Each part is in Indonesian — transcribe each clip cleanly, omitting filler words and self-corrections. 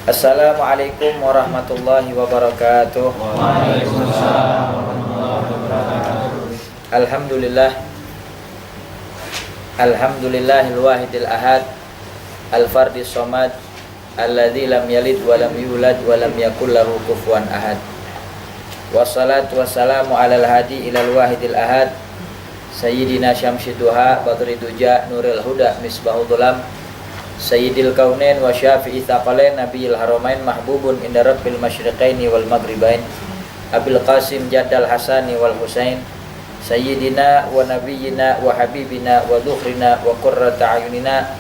Assalamualaikum warahmatullahi wabarakatuh. Waalaikumsalam warahmatullahi wabarakatuh. Alhamdulillah. Alhamdulillahil wahidil ahad, al-fardis somad, alladzi lam yalid wa lam yulad wa lam yakul lahu kufuwan ahad. Wassalatu wassalamu alal hadi ilal wahidil ahad, sayyidina syamsid duha, badri duja, nuril huda, misbahul dhulam, sayyidil kaunain wa syafi'i thaqalain, nabiyil haramain, mahbubun inda rabbil masyriqaini wal maghribain, abil qasim jaddal hasani wal husain, sayyidina wa nabiyyina wa habibina wa dhukhrina wa qurrata ayunina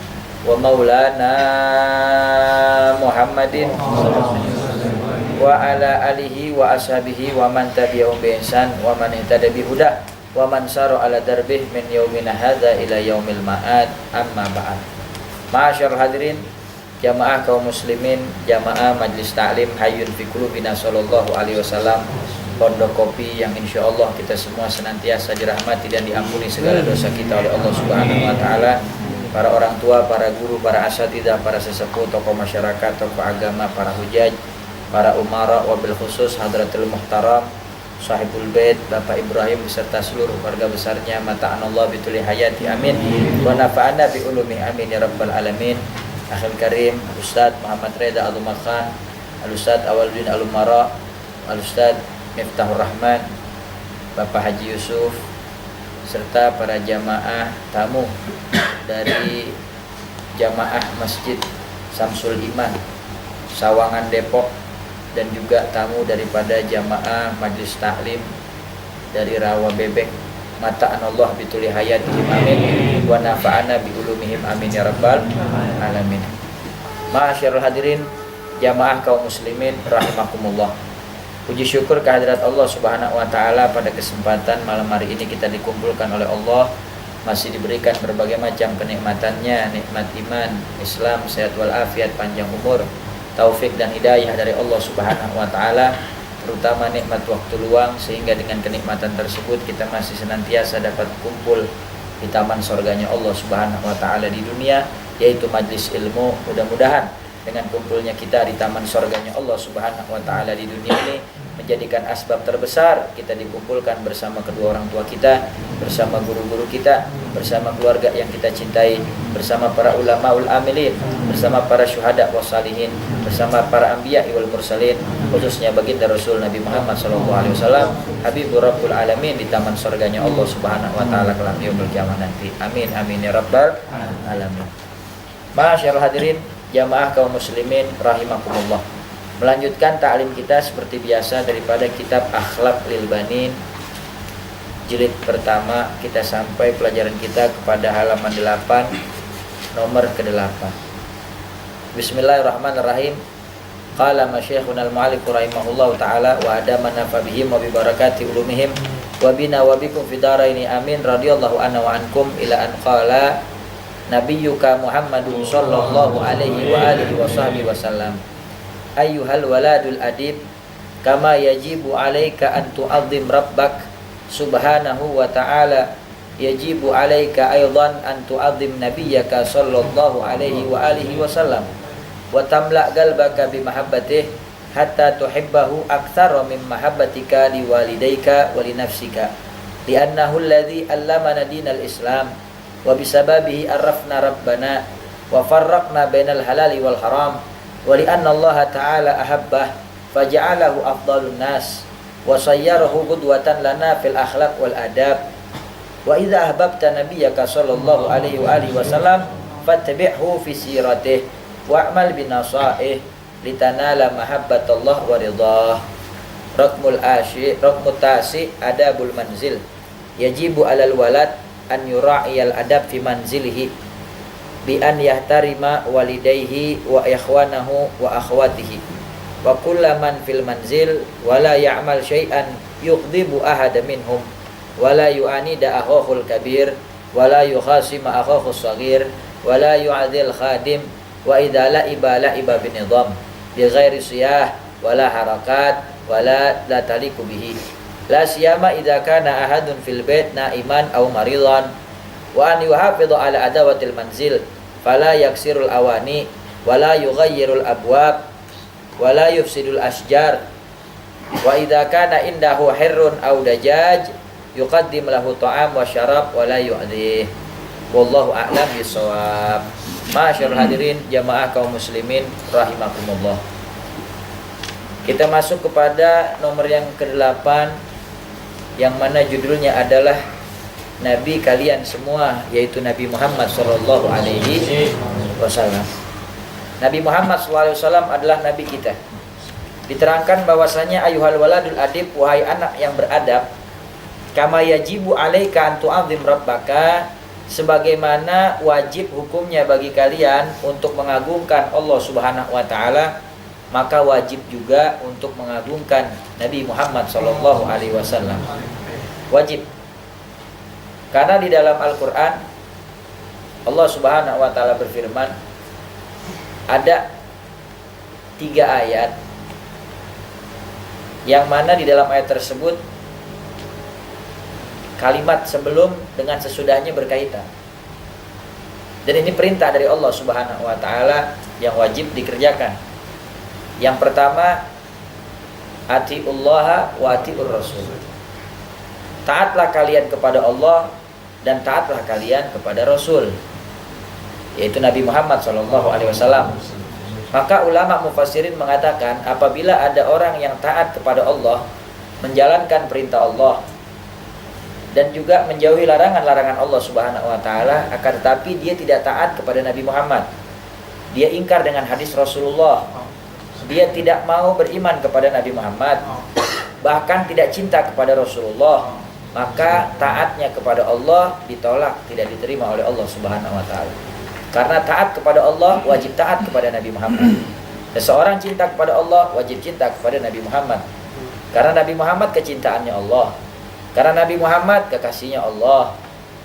wa maulana Muhammadin wa ala alihi wa ashabihi wa man tabi'ahum bi ihsan wa man ihtada bi hudah wa man sara ala darbih min yaumina hadza ila yaumil ma'ad. Amma ba'd. Ma'asyarul hadirin, jamaah kaum muslimin, jamaah majlis ta'lim hayyun fi qulubina sallallahu alaihi wasallam, Pondok Kopi yang insyaallah kita semua senantiasa dirahmati dan diampuni segala dosa kita oleh Allah Subhanahu wa taala. Para orang tua, para guru, para asatidzah, para sesepuh, tokoh masyarakat, tokoh agama, para hujaj, para umara, wabil khusus hadratul muhtaram Sahibul Bait Bapak Ibrahim beserta seluruh keluarga besarnya, mata'anallah bituli hayati amin wa nafa'ana bi ulumi amin ya rabbal alamin. Akhil karim Ustadz Muhammad Reda Al-Umakhan, Al-Ustadz Awaluddin Al-Umara, Al-Ustadz Miftahur Rahman, Bapak Haji Yusuf, serta para jamaah tamu dari jamaah Masjid Samsul Iman Sawangan Depok, dan juga tamu daripada jamaah majlis taklim dari Rawa Bebek, mata'anallah bituli hayatihim amin wa nafa'ana bi ulumihim amin ya rabbal alamin. Ma'asyarul hadirin, jamaah kaum muslimin rahimakumullah. Puji syukur kehadirat Allah Subhanahu wa taala, pada kesempatan malam hari ini kita dikumpulkan oleh Allah, masih diberikan berbagai macam kenikmatannya, nikmat iman, Islam, sehat walafiat, panjang umur, taufik dan hidayah dari Allah Subhanahu wa taala, terutama nikmat waktu luang, sehingga dengan kenikmatan tersebut kita masih senantiasa dapat kumpul di taman surganya Allah Subhanahu wa taala di dunia, yaitu majlis ilmu. Mudah-mudahan dengan kumpulnya kita di taman surganya Allah Subhanahu wa taala di dunia ini menjadikan asbab terbesar kita dikumpulkan bersama kedua orang tua kita, bersama guru-guru kita, bersama keluarga yang kita cintai, bersama para ulamaul amilin, bersama para syuhada wassalihin, bersama para anbiya wal mursalin, khususnya baginda Rasul Nabi Muhammad SAW, Habibur Rabbul Alamin, di taman surganya Allah Subhanahu wa taala kelak yaumul qiyamah nanti. Amin amin ya rabbal alamin. Ma'asyarul hadirin, jamaah kaum muslimin rahimakumullah. Melanjutkan ta'lim kita seperti biasa daripada kitab Akhlaq lil Banin jilid pertama, kita sampai pelajaran kita kepada halaman 8 nomor ke-8. Bismillahirrahmanirrahim. Qala masyayikhuna al-mu'allif rahimahullahu ta'ala wa adama nafa bihim wa bi barakati ulumihim wa bina wa bikum fi daraini amin radhiyallahu anna wa ankum ila an qala nabiyyuka Muhammadun sallallahu alaihi wa alihi wa sahbihi wasallam, ayyuhal waladul adib, kama yajibu alaika an tu'azzim rabbak subhanahu wa ta'ala, yajibu alaika aidan an tu'azzim nabiyyaka sallallahu alaihi wa alihi wasallam wa tamla' qalbaka bi mahabbatih hatta tuhibbahu aktsara min mahabbatika li walidayka wa li nafsika, li'annahu alladhi allamana dinal islam wa bisababihi arrafna rabbana wa farraqna bainal halali wal haram wa li'anna Allah ta'ala ahabbah faja'alahu afdalun nas wa sayyarahu qudwatan lana fil akhlaq wal adab, wa idza ahbabta nabiyyaka sallallahu alaihi wa alihi wasallam fattabi'hu fi siratih wa'mal bi nasaih litanala mahabbatallah wa ridah. Raqmul tasi adabul manzil, yajibu alal walad an yura'iyal adab fi manzilihi bi an yahtarima walidayhi wa ikhwanahu wa akhwatihi wa kullaman fil manzil wa la ya'mal syai'an yuqdibu ahada minhum wa la yu'anida akhahul kabir wa la yukhasima akhahus saghir wa la yu'adhil khadim wa idza la'iba binidham bi ghairi siyah wa la harakat wa la taliku bihi, la siyama idza kana ahadun fil bait na'iman aw maridan, wa an yuhafidha ala adawatil manzil fala yaksirul awani wala yughayyirul abwab wa la yufsidul asjar. Wa idza kana indahu hirrun aw dajaj yuqaddim lahu ta'am wa syarab wa la yu'dhih. Wallahu a'lam bishawab. Masyaallah hadirin jamaah kaum muslimin rahimakumullah. Kita masuk kepada nomor yang ke-8 yang mana judulnya adalah Nabi kalian semua, yaitu Nabi Muhammad sallallahu alaihi wasallam. Nabi Muhammad sallallahu alaihi wasallam adalah nabi kita. Diterangkan bahwasanya ayuhal waladul adib, wahai anak yang beradab, kama yajibu alaika an tu'azzim rabbaka, sebagaimana wajib hukumnya bagi kalian untuk mengagungkan Allah Subhanahu wa taala, maka wajib juga untuk mengagungkan Nabi Muhammad sallallahu alaihi wasallam. Wajib. Karena di dalam Al-Qur'an Allah Subhanahu wa taala berfirman, ada 3 ayat yang mana di dalam ayat tersebut kalimat sebelum dengan sesudahnya berkaitan. Dan ini perintah dari Allah Subhanahu wa taala yang wajib dikerjakan. Yang pertama, atiullaha wa atiur rasul. Taatlah kalian kepada Allah dan taatlah kalian kepada Rasul, yaitu Nabi Muhammad SAW. Maka ulama mufassirin mengatakan, apabila ada orang yang taat kepada Allah, menjalankan perintah Allah dan juga menjauhi larangan-larangan Allah Subhanahu wa taala, akan tetapi dia tidak taat kepada Nabi Muhammad, dia ingkar dengan hadis Rasulullah, dia tidak mau beriman kepada Nabi Muhammad, bahkan tidak cinta kepada Rasulullah, maka taatnya kepada Allah ditolak, tidak diterima oleh Allah Subhanahu wa taala. Karena taat kepada Allah wajib taat kepada Nabi Muhammad. Seseorang cinta kepada Allah wajib cinta kepada Nabi Muhammad. Karena Nabi Muhammad kecintaannya Allah. Karena Nabi Muhammad kekasihnya Allah.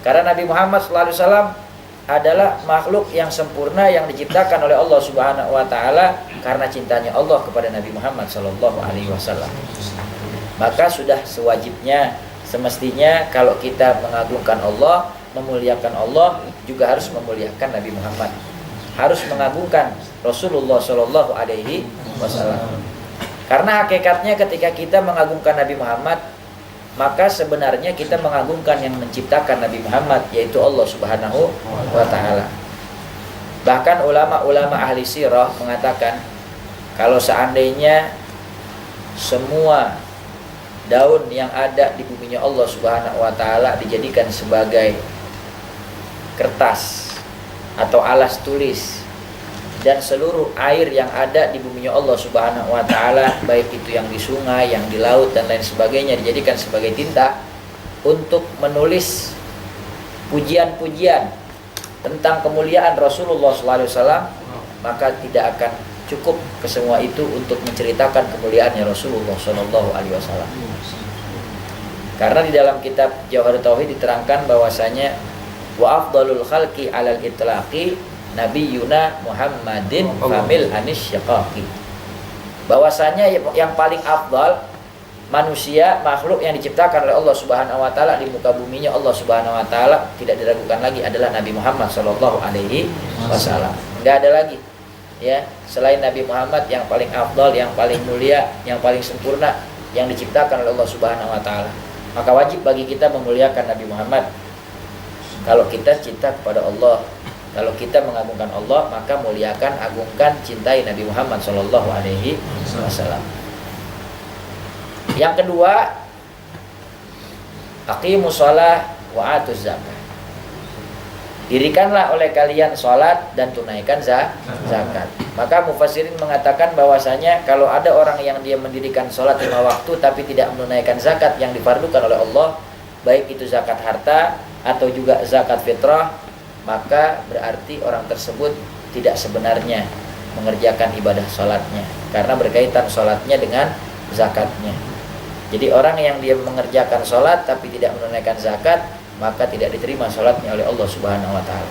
Karena Nabi Muhammad SAW adalah makhluk yang sempurna yang diciptakan oleh Allah Subhanahu wa taala karena cintanya Allah kepada Nabi Muhammad SAW. Maka sudah sewajibnya, semestinya kalau kita mengagungkan Allah, memuliakan Allah, juga harus memuliakan Nabi Muhammad, harus mengagungkan Rasulullah Shallallahu Alaihi Wasallam. Karena hakikatnya ketika kita mengagungkan Nabi Muhammad, maka sebenarnya kita mengagungkan yang menciptakan Nabi Muhammad, yaitu Allah Subhanahu wa taala. Bahkan ulama-ulama ahli sirah mengatakan, kalau seandainya semua daun yang ada di buminya Allah Subhanahu wa taala dijadikan sebagai kertas atau alas tulis, dan seluruh air yang ada di buminya Allah Subhanahu wa taala, baik itu yang di sungai, yang di laut dan lain sebagainya, dijadikan sebagai tinta untuk menulis pujian-pujian tentang kemuliaan Rasulullah SAW, maka tidak akan cukup ke semua itu untuk menceritakan kemuliaannya Rasulullah SAW. Karena di dalam kitab Jawhar Tauhid diterangkan bahwasanya wa afdalul khalqi alal itlaqi nabiyuna Muhammadin famil anis syaqaqi, bahwasanya yang paling afdal manusia, makhluk yang diciptakan oleh Allah Subhanahu wa taala di muka buminya Allah Subhanahu wa taala, tidak diragukan lagi adalah Nabi Muhammad sallallahu alaihi wasallam. Enggak ada lagi ya selain Nabi Muhammad yang paling afdal, yang paling mulia, yang paling sempurna yang diciptakan oleh Allah Subhanahu wa taala. Maka wajib bagi kita memuliakan Nabi Muhammad. Kalau kita cinta kepada Allah, kalau kita mengagungkan Allah, maka muliakan, agungkan, cintai Nabi Muhammad sallallahu alaihi wasallam. Yang kedua, aqimus shalah wa atuz zakah. Dirikanlah oleh kalian salat dan tunaikan zakat. Maka mufassirin mengatakan bahwasanya kalau ada orang yang dia mendirikan salat 5 waktu tapi tidak menunaikan zakat yang difardukan oleh Allah, baik itu zakat harta atau juga zakat fitrah, maka berarti orang tersebut tidak sebenarnya mengerjakan ibadah salatnya, karena berkaitan salatnya dengan zakatnya. Jadi orang yang dia mengerjakan salat tapi tidak menunaikan zakat, maka tidak diterima salatnya oleh Allah Subhanahu wa taala.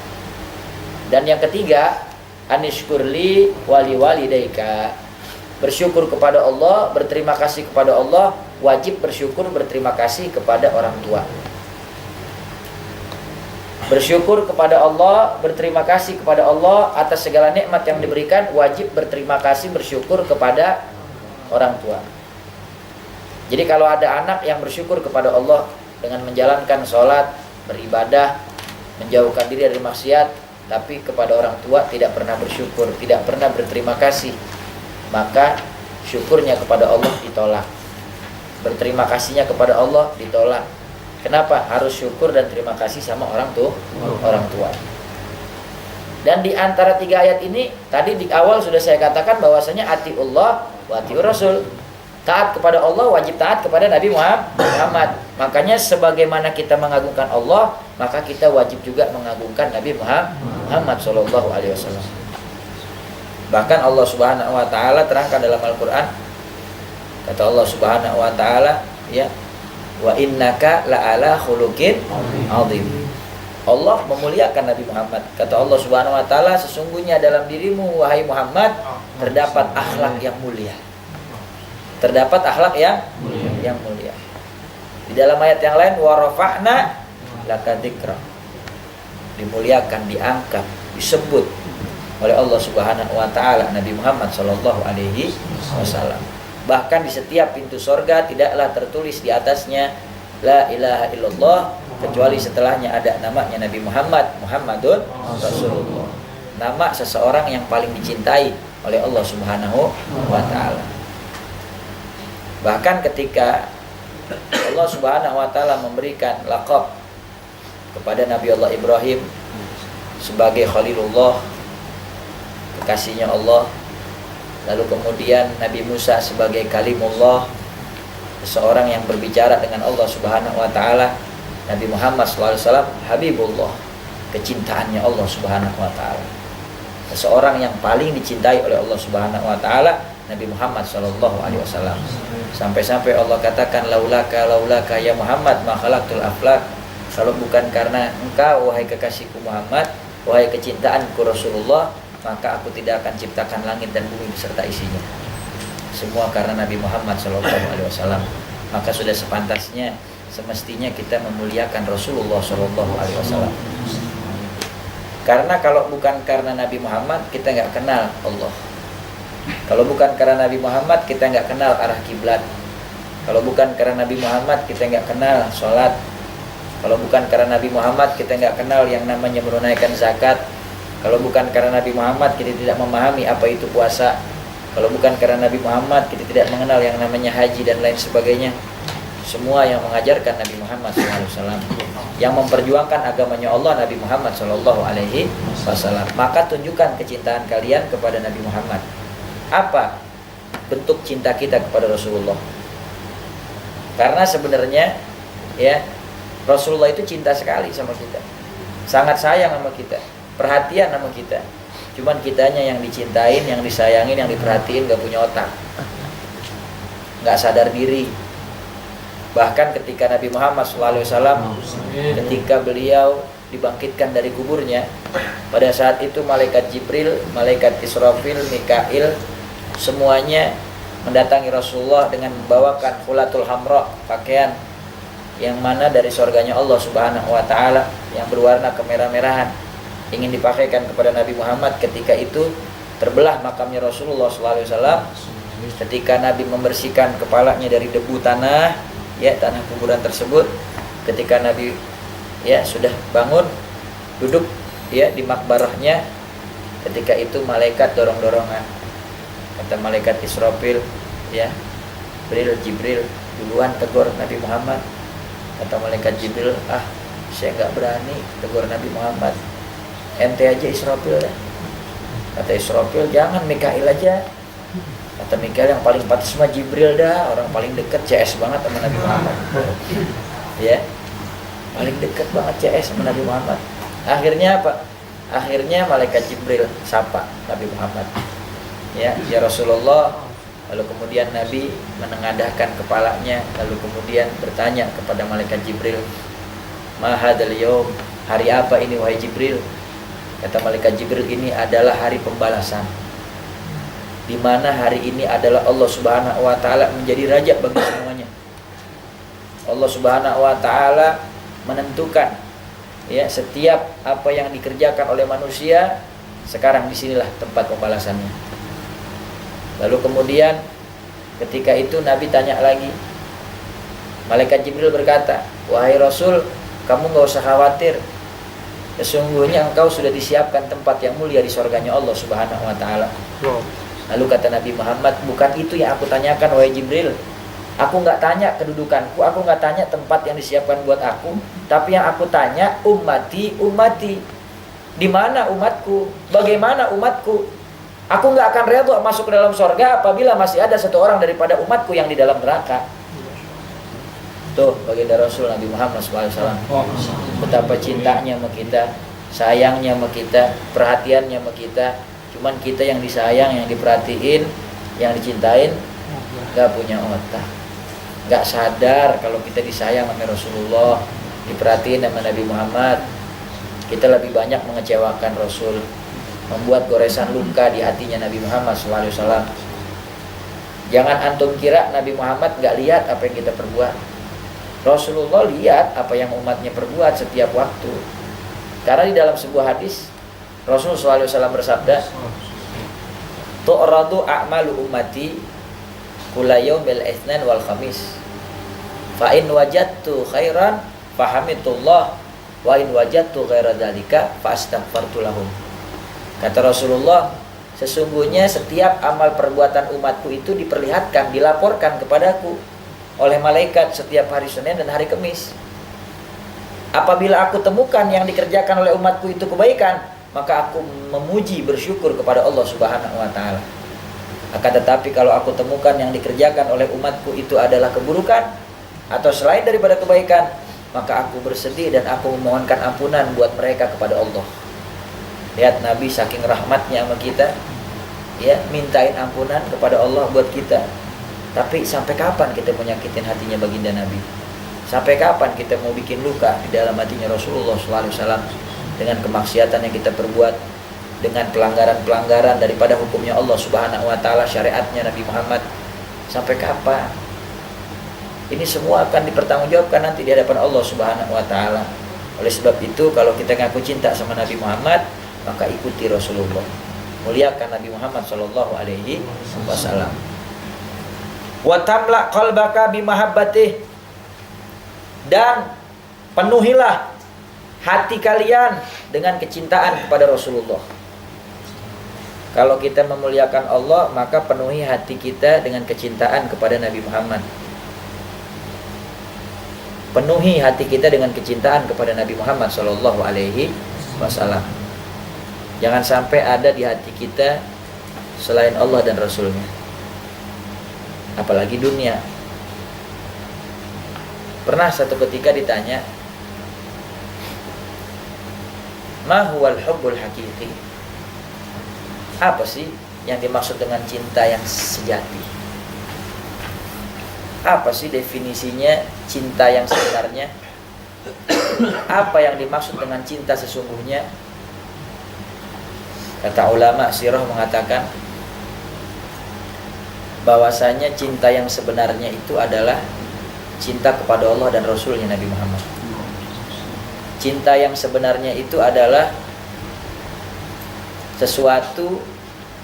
Dan yang ketiga, anishkurli wali walidaika. Bersyukur kepada Allah, berterima kasih kepada Allah, wajib bersyukur berterima kasih kepada orang tua. Bersyukur kepada Allah, berterima kasih kepada Allah atas segala nikmat yang diberikan, wajib berterima kasih, bersyukur kepada orang tua. Jadi kalau ada anak yang bersyukur kepada Allah dengan menjalankan sholat, beribadah, menjauhkan diri dari maksiat, tapi kepada orang tua tidak pernah bersyukur, tidak pernah berterima kasih, maka syukurnya kepada Allah ditolak, berterima kasihnya kepada Allah ditolak. Kenapa? Harus syukur dan terima kasih sama orang tua. Dan di antara 3 ayat ini, tadi di awal sudah saya katakan bahwasanya atiullah wa atiur rasul. Taat kepada Allah, wajib taat kepada Nabi Muhammad. Makanya sebagaimana kita mengagungkan Allah, maka kita wajib juga mengagungkan Nabi Muhammad sallallahu alaihi wasallam. Bahkan Allah Subhanahu wa taala terangkan dalam Al-Qur'an, kata Allah Subhanahu wa taala, ya, wa innaka la'ala khuluqin azim. Allah memuliakan Nabi Muhammad. Kata Allah Subhanahu wa taala, sesungguhnya dalam dirimu wahai Muhammad terdapat akhlak yang mulia. Terdapat akhlak yang mulia. Di dalam ayat yang lain, wa rafa'na laka dzikra. Dimuliakan, diangkat, disebut oleh Allah Subhanahu wa taala Nabi Muhammad sallallahu alaihi wasallam. Bahkan di setiap pintu sorga tidaklah tertulis di atasnya la ilaha illallah, kecuali setelahnya ada namanya Nabi Muhammad, Muhammadun Rasulullah. Nama seseorang yang paling dicintai oleh Allah Subhanahu wa taala. Bahkan ketika Allah Subhanahu wa taala memberikan laqab kepada Nabi Allah Ibrahim sebagai Khalilullah, kekasihnya Allah, lalu kemudian Nabi Musa sebagai Kalimullah, seseorang yang berbicara dengan Allah Subhanahu wa taala, Nabi Muhammad SAW Habibullah, kecintaannya Allah Subhanahu wa taala. Seseorang yang paling dicintai oleh Allah Subhanahu wa taala, Nabi Muhammad sallallahu alaihi wasallam. Sampai-sampai Allah katakan laulaka ya Muhammad ma khalaqtul aflaq. Kalau bukan karena engkau wahai kekasihku Muhammad, wahai kecintaanku Rasulullah, maka aku tidak akan ciptakan langit dan bumi beserta isinya. Semua karena Nabi Muhammad sallallahu alaihi wasallam. Maka sudah sepantasnya, semestinya kita memuliakan Rasulullah sallallahu alaihi wasallam. Karena kalau bukan karena Nabi Muhammad, kita nggak kenal Allah. Kalau bukan karena Nabi Muhammad, kita nggak kenal arah kiblat. Kalau bukan karena Nabi Muhammad, kita nggak kenal sholat. Kalau bukan karena Nabi Muhammad, kita nggak kenal yang namanya menunaikan zakat. Kalau bukan karena Nabi Muhammad, kita tidak memahami apa itu puasa. Kalau bukan karena Nabi Muhammad, kita tidak mengenal yang namanya haji dan lain sebagainya. Semua yang mengajarkan Nabi Muhammad SAW, yang memperjuangkan agamanya Allah, Nabi Muhammad SAW. Maka tunjukkan kecintaan kalian kepada Nabi Muhammad. Apa bentuk cinta kita kepada Rasulullah? Karena sebenarnya ya, Rasulullah itu cinta sekali sama kita, sangat sayang sama kita, perhatian sama kita. Cuman kitanya yang dicintain, yang disayangin, yang diperhatiin gak punya otak, gak sadar diri. Bahkan ketika Nabi Muhammad SAW, ketika beliau dibangkitkan dari kuburnya, pada saat itu malaikat Jibril, malaikat Israfil, Mikail, semuanya mendatangi Rasulullah dengan membawakan khulatul hamra, pakaian yang mana dari surganya Allah Subhanahu wa taala yang berwarna kemerah-merahan, ingin dipakaikan kepada Nabi Muhammad. Ketika itu terbelah makamnya Rasulullah SAW. Ketika Nabi membersihkan kepalanya dari debu tanah, ya, tanah kuburan tersebut. Ketika Nabi ya sudah bangun, duduk ya di makbarahnya, ketika itu malaikat dorong-dorongan. Kata malaikat Israfil, ya, Jibril duluan tegur Nabi Muhammad. Kata malaikat Jibril, saya nggak berani tegur Nabi Muhammad, ente aja Israfil ya. Kata Israfil, jangan, Mikail aja. Kata Mikail, yang paling pantas sama Jibril dah, orang paling dekat, CS banget sama Nabi Muhammad. Ya, paling dekat banget CS sama Nabi Muhammad. Akhirnya apa? Akhirnya malaikat Jibril sapa Nabi Muhammad. Ya Rasulullah. Lalu kemudian Nabi menengadahkan kepalanya, lalu kemudian bertanya kepada malaikat Jibril, "Ma hadzal yaum?" Hari apa ini wahai Jibril? Kata malaikat Jibril, ini adalah hari pembalasan, di mana hari ini adalah Allah Subhanahu wa taala menjadi raja bagi semuanya. Allah Subhanahu wa taala menentukan Ya, setiap apa yang dikerjakan oleh manusia, sekarang disinilah tempat pembalasannya. Lalu kemudian ketika itu Nabi tanya lagi. Malaikat Jibril berkata, wahai Rasul, kamu gak usah khawatir. Sesungguhnya engkau sudah disiapkan tempat yang mulia di surganya Allah Subhanahu wa ta'ala. Lalu kata Nabi Muhammad, bukan itu yang aku tanyakan wahai Jibril. Aku gak tanya kedudukanku, aku gak tanya tempat yang disiapkan buat aku, tapi yang aku tanya, ummati, ummati. Di mana umatku? Bagaimana umatku? Aku gak akan redha masuk ke dalam surga apabila masih ada satu orang daripada umatku yang di dalam neraka. Tuh baginda Rasul Nabi Muhammad SAW, betapa cintanya sama kita, sayangnya sama kita, perhatiannya sama kita. Cuman kita yang disayang, yang diperhatiin, yang dicintain, gak punya otak, gak sadar kalau kita disayang sama Rasulullah, diperhatiin sama Nabi Muhammad. Kita lebih banyak mengecewakan Rasul, membuat goresan luka di hatinya Nabi Muhammad SAW. Jangan antum kira Nabi Muhammad gak lihat apa yang kita perbuat. Rasulullah lihat apa yang umatnya perbuat setiap waktu. Karena di dalam sebuah hadis Rasulullah SAW bersabda, tu'radu a'malu ummati kulla yaumil itsnain wal khamis. Fa in wajadtu khairan fahamidullah wa in wajadtu ghaira dzalika fastaghfartu lahum. Kata Rasulullah, sesungguhnya setiap amal perbuatan umatku itu diperlihatkan, dilaporkan kepadaku oleh malaikat setiap hari Senin dan hari Kamis. Apabila aku temukan yang dikerjakan oleh umatku itu kebaikan, maka aku memuji, bersyukur kepada Allah Subhanahu wa ta'ala. Akan tetapi kalau aku temukan yang dikerjakan oleh umatku itu adalah keburukan atau selain daripada kebaikan, maka aku bersedih dan aku memohonkan ampunan buat mereka kepada Allah. Lihat Nabi saking rahmatnya sama kita, ya, mintain ampunan kepada Allah buat kita. Tapi sampai kapan kita menyakitin hatinya baginda Nabi? Sampai kapan kita mau bikin luka di dalam hatinya Rasulullah SAW dengan kemaksiatan yang kita perbuat, dengan pelanggaran-pelanggaran daripada hukumnya Allah Subhanahu wa ta'ala, syariatnya Nabi Muhammad? Sampai kapan? Ini semua akan dipertanggungjawabkan nanti di hadapan Allah Subhanahu wa ta'ala. Oleh sebab itu, kalau kita ngaku cinta sama Nabi Muhammad, maka ikuti Rasulullah, muliakan Nabi Muhammad sallallahu alaihi wasallam. Wa tamla qalbaka bimahabbatih, dan penuhilah hati kalian dengan kecintaan kepada Rasulullah. Kalau kita memuliakan Allah, maka penuhi hati kita dengan kecintaan kepada Nabi Muhammad. Penuhi hati kita dengan kecintaan kepada Nabi Muhammad sallallahu alaihi wasallam. Jangan sampai ada di hati kita selain Allah dan Rasulnya, apalagi dunia. Pernah satu ketika ditanya, ma huwal hubbul haqiqi? Apa sih yang dimaksud dengan cinta yang sejati? Apa sih definisinya cinta yang sebenarnya? Apa yang dimaksud dengan cinta sesungguhnya? Kata ulama sirah mengatakan bahwasanya cinta yang sebenarnya itu adalah cinta kepada Allah dan Rasulnya Nabi Muhammad. Cinta yang sebenarnya itu adalah sesuatu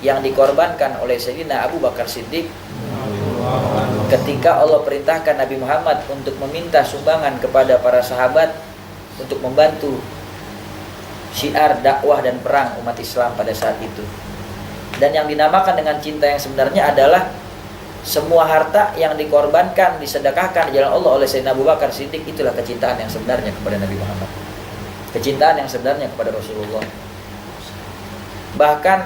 yang dikorbankan oleh Sayyidina Abu Bakar Siddiq ketika Allah perintahkan Nabi Muhammad untuk meminta sumbangan kepada para sahabat untuk membantu syiar dakwah dan perang umat Islam pada saat itu. Dan yang dinamakan dengan cinta yang sebenarnya adalah semua harta yang dikorbankan, disedekahkan di jalan Allah oleh Sayyidina Abu Bakar Siddiq, itulah kecintaan yang sebenarnya kepada Nabi Muhammad, kecintaan yang sebenarnya kepada Rasulullah. Bahkan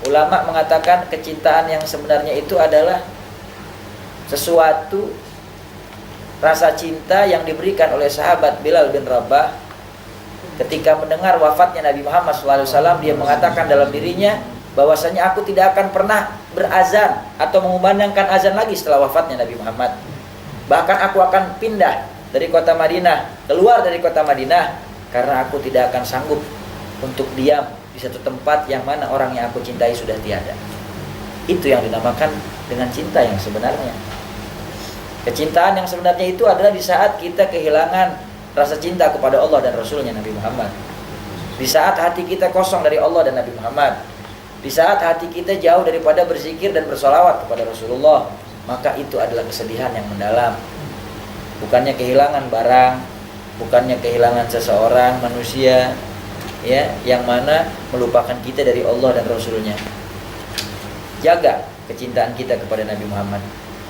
ulama mengatakan kecintaan yang sebenarnya itu adalah sesuatu rasa cinta yang diberikan oleh sahabat Bilal bin Rabah ketika mendengar wafatnya Nabi Muhammad SAW. Dia mengatakan dalam dirinya bahwasanya aku tidak akan pernah berazan atau mengumandangkan azan lagi setelah wafatnya Nabi Muhammad. Bahkan aku akan pindah dari kota Madinah, keluar dari kota Madinah, karena aku tidak akan sanggup untuk diam di satu tempat yang mana orang yang aku cintai sudah tiada. Itu yang dinamakan dengan cinta yang sebenarnya. Kecintaan yang sebenarnya itu adalah di saat kita kehilangan rasa cinta kepada Allah dan Rasulnya Nabi Muhammad. Di saat hati kita kosong dari Allah dan Nabi Muhammad, di saat hati kita jauh daripada berzikir dan bersolawat kepada Rasulullah, maka itu adalah kesedihan yang mendalam. Bukannya kehilangan barang, bukannya kehilangan seseorang, manusia, ya, yang mana melupakan kita dari Allah dan Rasulnya. Jaga kecintaan kita kepada Nabi Muhammad.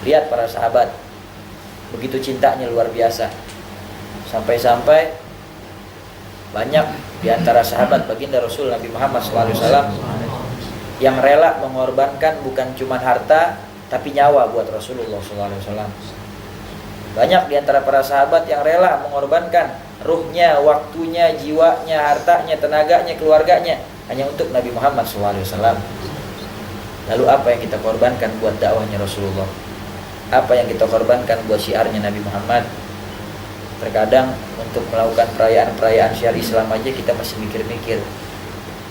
Lihat para sahabat, begitu cintanya luar biasa. Sampai-sampai banyak di antara sahabat baginda Rasul Nabi Muhammad SAW yang rela mengorbankan bukan cuma harta, tapi nyawa buat Rasulullah SAW. Banyak di antara para sahabat yang rela mengorbankan ruhnya, waktunya, jiwanya, hartanya, tenaganya, keluarganya hanya untuk Nabi Muhammad SAW. Lalu apa yang kita korbankan buat dakwahnya Rasulullah? Apa yang kita korbankan buat syiarnya Nabi Muhammad? Terkadang untuk melakukan perayaan-perayaan syiar Islam aja kita masih mikir-mikir.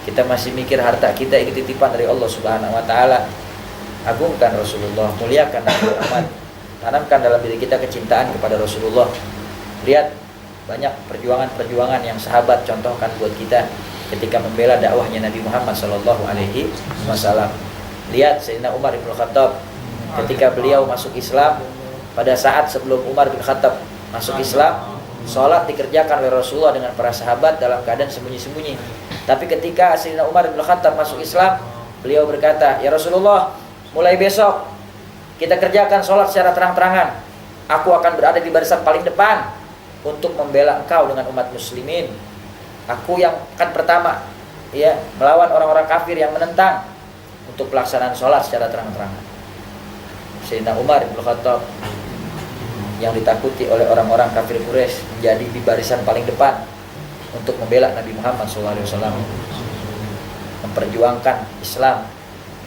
Kita masih mikir harta kita ini titipan dari Allah Subhanahu wa taala. Agungkan Rasulullah, muliakan Nabi Muhammad. Tanamkan dalam diri kita kecintaan kepada Rasulullah. Lihat banyak perjuangan-perjuangan yang sahabat contohkan buat kita ketika membela dakwahnya Nabi Muhammad sallallahu alaihi wasallam. Lihat Sayyidina Umar bin Khattab ketika beliau masuk Islam, pada saat sebelum Umar bin Khattab masuk Islam, sholat dikerjakan oleh Rasulullah dengan para sahabat dalam keadaan sembunyi-sembunyi. Tapi ketika Sayyidina Umar bin Khattab masuk Islam, beliau berkata, "Ya Rasulullah, mulai besok kita kerjakan sholat secara terang-terangan. Aku akan berada di barisan paling depan untuk membela engkau dengan umat muslimin. Aku yang akan pertama, ya, melawan orang-orang kafir yang menentang untuk pelaksanaan sholat secara terang-terangan." Sayyidina Umar bin Khattab yang ditakuti oleh orang-orang kafir Quraisy menjadi di barisan paling depan untuk membela Nabi Muhammad SAW, memperjuangkan Islam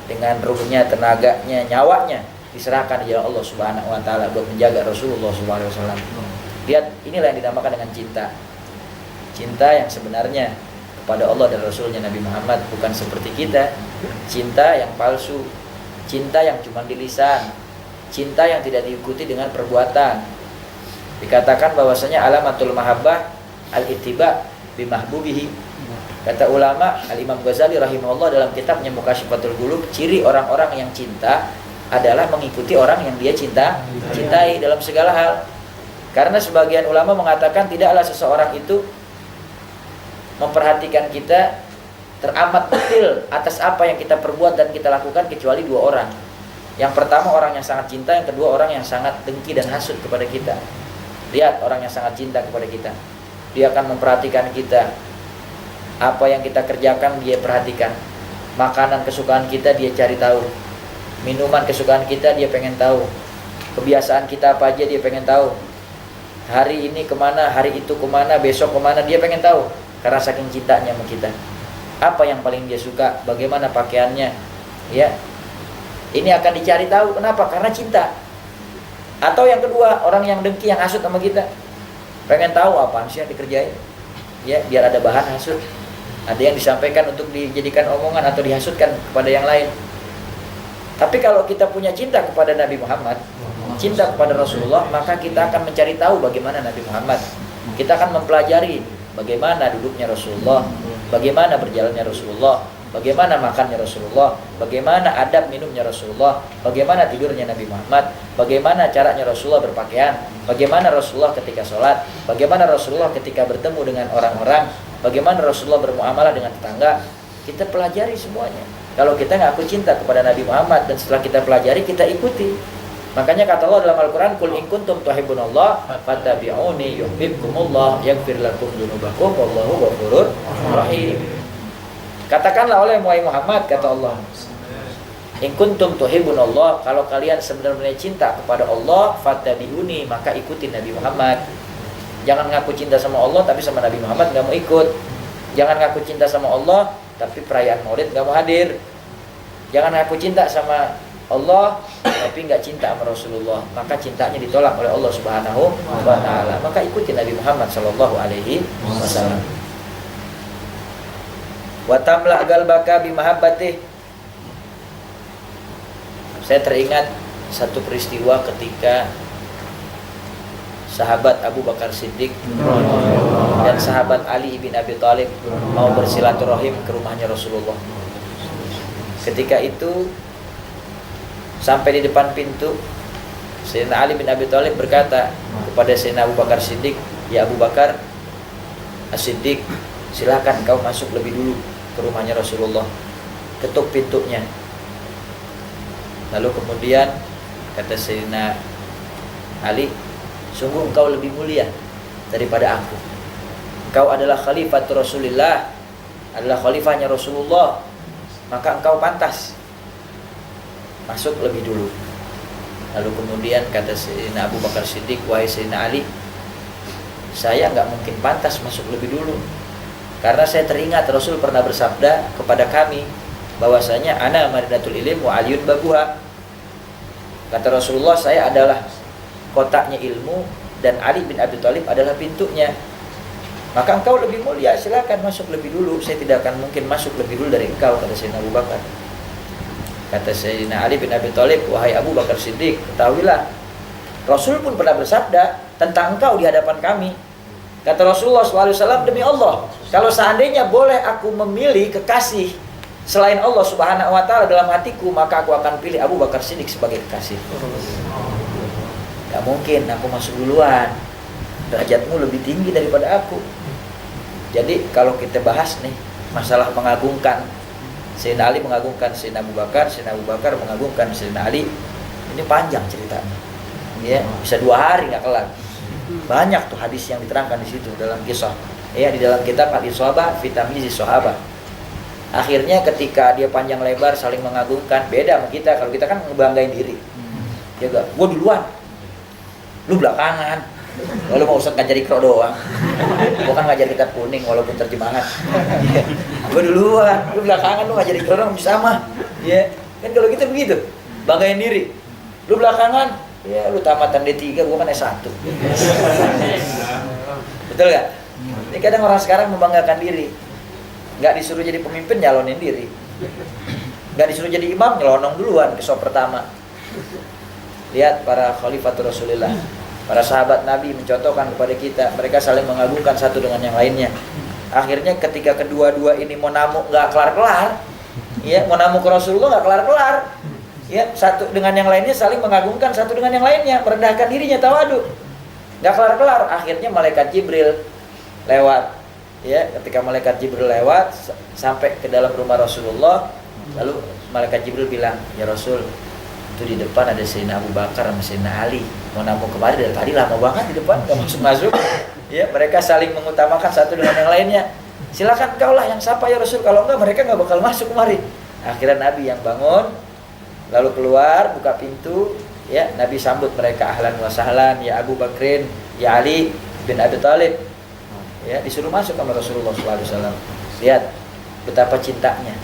dengan ruhnya, tenaganya, nyawanya diserahkan di jalan Allah Subhanahu wa taala buat menjaga Rasulullah SAW. Lihat, inilah yang dinamakan dengan cinta. Cinta yang sebenarnya kepada Allah dan Rasulnya Nabi Muhammad, bukan seperti kita, cinta yang palsu, cinta yang cuma di lisan, cinta yang tidak diikuti dengan perbuatan. Dikatakan bahwasanya alamatul mahabbah al-ittiba bimahbubihi. Kata ulama Al-Imam Ghazali rahimahullah dalam kitabnya Mukashifatul Qulub, ciri orang-orang yang cinta adalah mengikuti orang yang dia cintai dalam segala hal. Karena sebagian ulama mengatakan tidaklah seseorang itu memperhatikan kita teramat detail atas apa yang kita perbuat dan kita lakukan kecuali dua orang. Yang pertama orang yang sangat cinta, yang kedua orang yang sangat dengki dan hasut kepada kita. Lihat orang yang sangat cinta kepada kita, dia akan memperhatikan kita. Apa yang kita kerjakan dia perhatikan. Makanan kesukaan kita dia cari tahu. Minuman kesukaan kita dia pengen tahu. Kebiasaan kita apa aja dia pengen tahu. Hari ini kemana, hari itu kemana, besok kemana, dia pengen tahu. Karena saking cintanya sama kita. Apa yang paling dia suka, bagaimana pakaiannya, ya. Ini akan dicari tahu. Kenapa? Karena cinta. Atau yang kedua, orang yang dengki, yang hasut sama kita, pengen tahu apaan sih yang dikerjain, ya, biar ada bahan hasut. Ada yang disampaikan untuk dijadikan omongan atau dihasutkan kepada yang lain. Tapi kalau kita punya cinta kepada Nabi Muhammad, cinta kepada Rasulullah, maka kita akan mencari tahu bagaimana Nabi Muhammad. Kita akan mempelajari bagaimana duduknya Rasulullah, bagaimana berjalannya Rasulullah, bagaimana makannya Rasulullah, bagaimana adab minumnya Rasulullah, bagaimana tidurnya Nabi Muhammad, bagaimana caranya Rasulullah berpakaian, bagaimana Rasulullah ketika sholat, bagaimana Rasulullah ketika bertemu dengan orang-orang, bagaimana Rasulullah bermuamalah dengan tetangga. Kita pelajari semuanya. Kalau kita ngaku cinta kepada Nabi Muhammad dan setelah kita pelajari, kita ikuti. Makanya kata Allah dalam Al-Quran, "Qul in kuntum tuhibbunallah fattabi'uni yuhibbukumullah yaghfir lakum dzunubakum wallahu ghafurur rahim." Katakanlah oleh Muhammad, kata Allah, "In kuntum tuhibbunallah," kalau kalian sebenarnya cinta kepada Allah, fattabi'uni, maka ikuti Nabi Muhammad. Jangan ngaku cinta sama Allah tapi sama Nabi Muhammad enggak mau ikut. Jangan ngaku cinta sama Allah tapi perayaan Maulid enggak mau hadir. Jangan ngaku cinta sama Allah tapi enggak cinta sama Rasulullah, maka cintanya ditolak oleh Allah Subhanahu wa taala. Maka ikuti Nabi Muhammad sallallahu alaihi wasallam. Wa tamla galbaka bi mahabbatih. Saya teringat satu peristiwa ketika sahabat Abu Bakar Siddiq dan sahabat Ali bin Abi Thalib mau bersilaturahim ke rumahnya Rasulullah. Ketika itu sampai di depan pintu, Sayyidina Ali bin Abi Thalib berkata kepada Sayyidina Abu Bakar Siddiq, "Ya Abu Bakar As-Siddiq, silakan kau masuk lebih dulu ke rumahnya Rasulullah. Ketuk pintunya." Lalu kemudian kata Sayyidina Ali, "Sungguh engkau lebih mulia daripada aku. Engkau adalah khalifat Rasulullah, adalah khalifahnya Rasulullah, maka engkau pantas masuk lebih dulu." Lalu kemudian kata Sayyidina Abu Bakar Siddiq, "Wahai Sayyidina Ali, saya nggak mungkin pantas masuk lebih dulu, karena saya teringat Rasul pernah bersabda kepada kami bahwasanya ana madinatul ilm wa aliyun babuha." Kata Rasulullah, saya adalah kotaknya ilmu dan Ali bin Abi Thalib adalah pintunya. Maka engkau lebih mulia, silakan masuk lebih dulu. Saya tidak akan mungkin masuk lebih dulu dari engkau, kata Sayyidina Abu Bakar. Kata Sayyidina Ali bin Abi Thalib, "Wahai Abu Bakar Siddiq, ketahuilah Rasul pun pernah bersabda tentang engkau di hadapan kami." Kata Rasulullah SAW, "Demi Allah, kalau seandainya boleh aku memilih kekasih selain Allah Subhanahu wa Ta'ala dalam hatiku, maka aku akan pilih Abu Bakar Siddiq sebagai kekasih. Gak mungkin aku masuk duluan, derajatmu lebih tinggi daripada aku." Jadi kalau kita bahas nih masalah mengagungkan, Sayyidina Ali mengagungkan Sayyidina Abu Bakar, Sayyidina Abu Bakar mengagungkan Sayyidina Ali, ini panjang ceritanya, ya bisa 2 hari nggak kelar. Banyak tuh hadis yang diterangkan di situ dalam kisah, ya di dalam kitab Al-Isabah fi Tamyiz Sahabah. Akhirnya ketika dia panjang lebar saling mengagungkan, beda sama kita. Kalau kita kan ngebanggain diri, ya gak, gua duluan, lu belakangan. Lalu mau Ustaz ngajar Iqra doang, gua kan ngajar kitab kuning walaupun terjemahan. Gua duluan, lu belakangan, lu ngajar Iqra doang bisa mah. Ya, kan kalau kita begitu, banggain diri. Lu belakangan, ya lu tamatan D3, gua kan S1. Betul gak? Ini kadang orang sekarang membanggakan diri. Nggak disuruh jadi pemimpin, nyalonin diri. Nggak disuruh jadi imam, nyelonong duluan ke sop pertama. Lihat para khalifatul Rasulullah, para sahabat Nabi mencontohkan kepada kita, mereka saling mengagungkan satu dengan yang lainnya. Akhirnya ketika kedua-dua ini mau namu nggak kelar-kelar, ya mau namu ke Rasulullah nggak kelar-kelar, ya satu dengan yang lainnya saling mengagungkan satu dengan yang lainnya, merendahkan dirinya, tawadu, nggak kelar-kelar. Akhirnya malaikat Jibril lewat, ya ketika malaikat Jibril lewat sampai ke dalam rumah Rasulullah, lalu malaikat Jibril bilang, "Ya Rasul, itu di depan ada Sayyidina Abu Bakar sama Sayyidina Ali, mau namu kemari dari tadi lama banget di depan nggak masuk-masuk." Ya mereka saling mengutamakan satu dengan yang lainnya. "Silakan kau lah yang sapa ya Rasul, kalau enggak mereka nggak bakal masuk kemari." Akhirnya Nabi yang bangun, lalu keluar buka pintu, ya Nabi sambut mereka, "Ahlan wa sahlan ya Abu Bakrin, ya Ali bin Abi Thalib." Ya disuruh masuk sama Rasulullah SAW. Lihat betapa cintanya,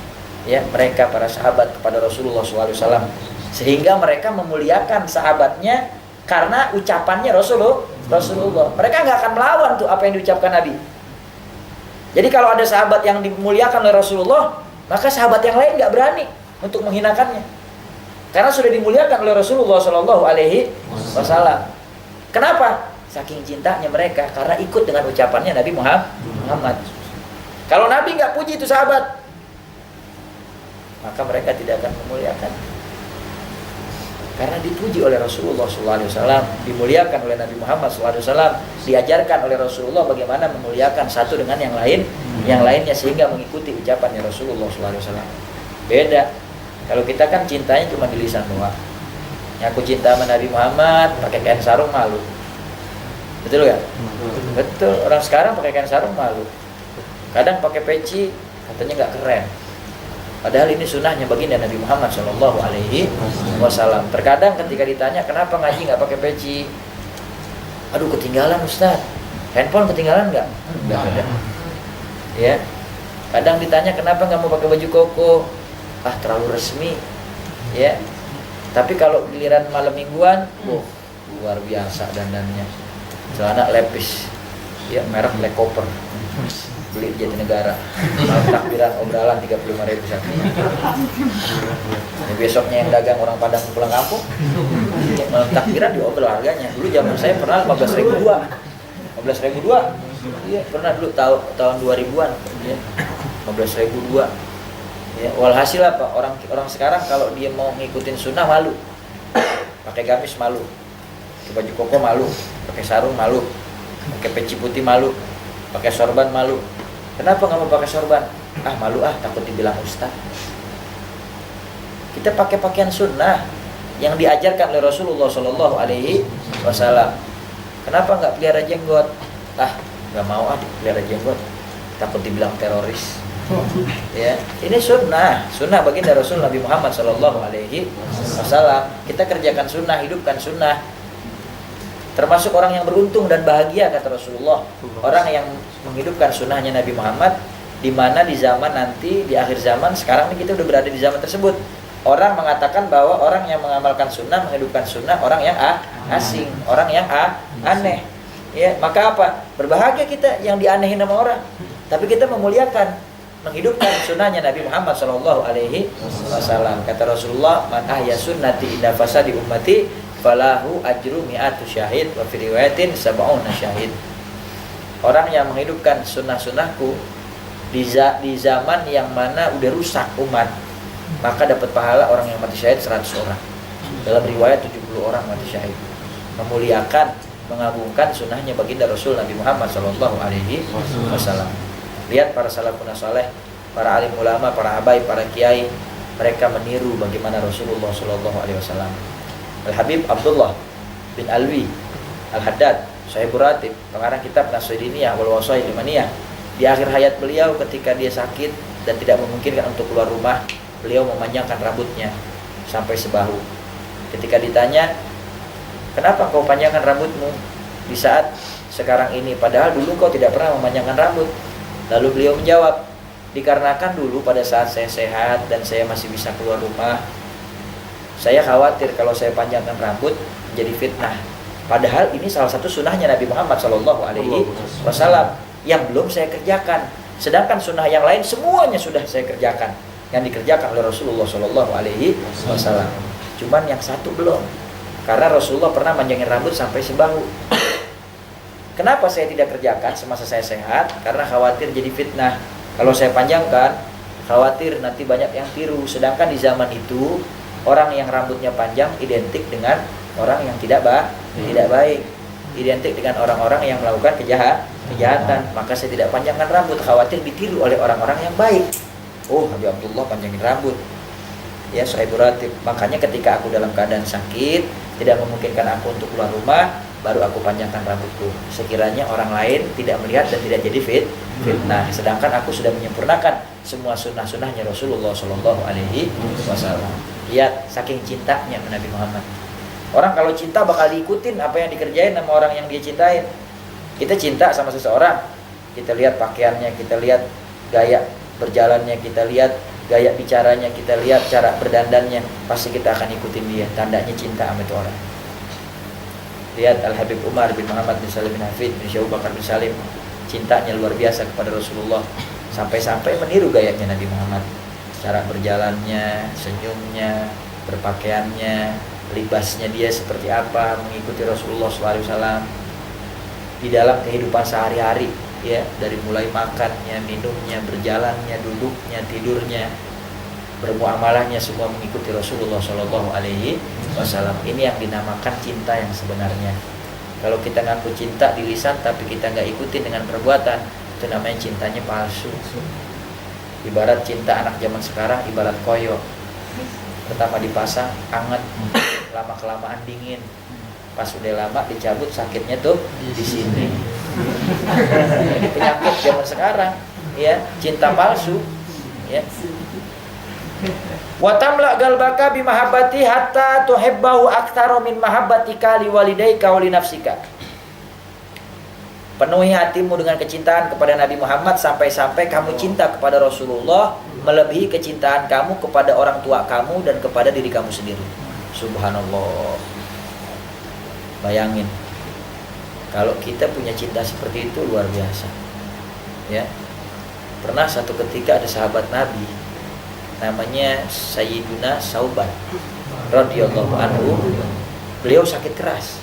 ya mereka para sahabat kepada Rasulullah SAW, sehingga mereka memuliakan sahabatnya karena ucapannya Rasulullah. Mereka nggak akan melawan tuh apa yang diucapkan Nabi. Jadi kalau ada sahabat yang dimuliakan oleh Rasulullah, maka sahabat yang lain nggak berani untuk menghinakannya, karena sudah dimuliakan oleh Rasulullah SAW. Kenapa? Saking cintanya mereka, karena ikut dengan ucapannya Nabi Muhammad. Kalau Nabi nggak puji itu sahabat, maka mereka tidak akan memuliakan. Karena dipuji oleh Rasulullah SAW, dimuliakan oleh Nabi Muhammad SAW, diajarkan oleh Rasulullah bagaimana memuliakan satu dengan yang lainnya, sehingga mengikuti ucapannya Rasulullah SAW. Beda. Kalau kita kan cintanya cuma di lisan doang. Aku cinta sama Nabi Muhammad, pakai kain sarung malu. Betul gak? Betul. Orang sekarang pakai kain sarung malu. Kadang pakai peci, katanya nggak keren. Padahal ini sunnahnya baginda Nabi Muhammad SAW. Terkadang ketika ditanya kenapa ngaji nggak pakai peci, aduh ketinggalan Ustaz, handphone ketinggalan nggak? Nggak ada. Ya. Kadang ditanya kenapa nggak mau pakai baju koko, terlalu resmi. Ya. Tapi kalau giliran malam mingguan, luar biasa dandannya. Celana lepis, ya merek Le Cooper. Beli di Jatinegara. Malam takbiran obralan 35.000 satu. Ini besoknya yang dagang orang Padang pulang kampung. Malam takbiran diobrol harganya. Dulu zaman saya pernah 15.002. 15.002. Iya, pernah dulu tahun 2000-an ya. 15.002. Ya, walhasil apa? Orang sekarang kalau dia mau ngikutin sunnah malu. Pakai gamis malu. Pakai baju koko malu, pakai sarung malu, pakai peci putih malu, pakai sorban malu. Kenapa nggak mau pakai sorban? Ah malu takut dibilang ustaz. Kita pakai pakaian sunnah yang diajarkan oleh Rasulullah Shallallahu Alaihi Wasallam. Kenapa nggak pelihara jenggot? Nggak mau pelihara jenggot, takut dibilang teroris. Ya, ini sunnah baginda Rasul Nabi Muhammad Shallallahu Alaihi Wasallam. Kita kerjakan sunnah, hidupkan sunnah. Termasuk orang yang beruntung dan bahagia kata Rasulullah, orang yang menghidupkan sunnahnya Nabi Muhammad, di mana di zaman nanti, di akhir zaman, sekarang ini kita udah berada di zaman tersebut. Orang mengatakan bahwa orang yang mengamalkan sunnah, menghidupkan sunnah, orang yang asing, orang yang aneh. Ya, maka apa? Berbahagia kita yang dianehin sama orang, tapi kita memuliakan, menghidupkan sunnahnya Nabi Muhammad Shallallahu Alaihi Wasallam. Kata Rasulullah, man ahya sunnati inda fasadi ummati falahu ajru mi'atu syahid wa fi riwayatin sab'una syahid. Orang yang menghidupkan sunnah-sunnahku di zaman yang mana udah rusak umat, maka dapat pahala orang yang mati syahid 100 orang. Dalam riwayat 70 orang mati syahid. Memuliakan, mengagungkan sunnahnya baginda Rasul Nabi Muhammad Sallallahu Alaihi Wasallam. Lihat para salafun saleh, para alim ulama, para habaib, para kiai, mereka meniru bagaimana Rasulullah Sallallahu Alaihi Wasallam. Al-Habib Abdullah bin Alwi Al-Haddad Sahibur Ratib, pengarang kitab Nasrudiniyah wal Wasail Limaniyah, di akhir hayat beliau ketika dia sakit dan tidak memungkinkan untuk keluar rumah, beliau memanjangkan rambutnya sampai sebahu. Ketika ditanya, kenapa kau panjangkan rambutmu di saat sekarang ini, padahal dulu kau tidak pernah memanjangkan rambut? Lalu beliau menjawab, dikarenakan dulu pada saat saya sehat dan saya masih bisa keluar rumah, saya khawatir kalau saya panjangkan rambut jadi fitnah. Padahal ini salah satu sunnahnya Nabi Muhammad Shallallahu Alaihi Wasallam yang belum saya kerjakan. Sedangkan sunnah yang lain semuanya sudah saya kerjakan, yang dikerjakan oleh Rasulullah Shallallahu Alaihi Wasallam. Cuman yang satu belum, karena Rasulullah pernah panjangin rambut sampai sebahu. Kenapa saya tidak kerjakan semasa saya sehat? Karena khawatir jadi fitnah. Kalau saya panjangkan, khawatir nanti banyak yang tiru. Sedangkan di zaman itu orang yang rambutnya panjang identik dengan orang yang tidak baik, identik dengan orang-orang yang melakukan kejahatan. Maka saya tidak panjangkan rambut, khawatir ditiru oleh orang-orang yang baik. Oh, Habib Abdullah panjangin rambut. Ya, Sahibur Ratib. Makanya ketika aku dalam keadaan sakit, tidak memungkinkan aku untuk keluar rumah, baru aku panjangkan rambutku. Sekiranya orang lain tidak melihat dan tidak jadi fitnah. Sedangkan aku sudah menyempurnakan semua sunnah-sunnahnya Rasulullah Shallallahu Alaihi Wasallam. Lihat saking cintanya Nabi Muhammad. Orang kalau cinta bakal diikutin apa yang dikerjain sama orang yang dia cintain. Kita cinta sama seseorang, kita lihat pakaiannya, kita lihat gaya berjalannya, kita lihat gaya bicaranya, kita lihat cara berdandannya, pasti kita akan ikutin dia. Tandanya cinta sama itu orang. Lihat Al-Habib Umar bin Muhammad bin Salim bin Hafid bin Syekh Bakar bin Salim, cintanya luar biasa kepada Rasulullah, sampai-sampai meniru gayanya Nabi Muhammad. Cara berjalannya, senyumnya, berpakaiannya, libasnya dia seperti apa, mengikuti Rasulullah SAW di dalam kehidupan sehari-hari, ya, dari mulai makannya, minumnya, berjalannya, duduknya, tidurnya, bermuamalahnya, semua mengikuti Rasulullah SAW. Ini yang dinamakan cinta yang sebenarnya. Kalau kita ngaku cinta di lisan tapi kita nggak ikutin dengan perbuatan, itu namanya cintanya palsu. Ibarat cinta anak zaman sekarang ibarat koyo, pertama dipasang anget, lama kelamaan dingin, pas udah lama dicabut sakitnya tuh di sini. Ini penyakit zaman sekarang, ya, cinta palsu, ya. Wa tamla galbaka bi mahabbati hatta tuhibbahu aktsara min mahabbatika li walidayka wa li nafsika. Penuhi hatimu dengan kecintaan kepada Nabi Muhammad sampai-sampai kamu cinta kepada Rasulullah melebihi kecintaan kamu kepada orang tua kamu dan kepada diri kamu sendiri. Subhanallah. Bayangin, kalau kita punya cinta seperti itu luar biasa. Ya. Pernah satu ketika ada sahabat Nabi namanya Sayyiduna Sauban radhiyallahu anhu. Beliau sakit keras.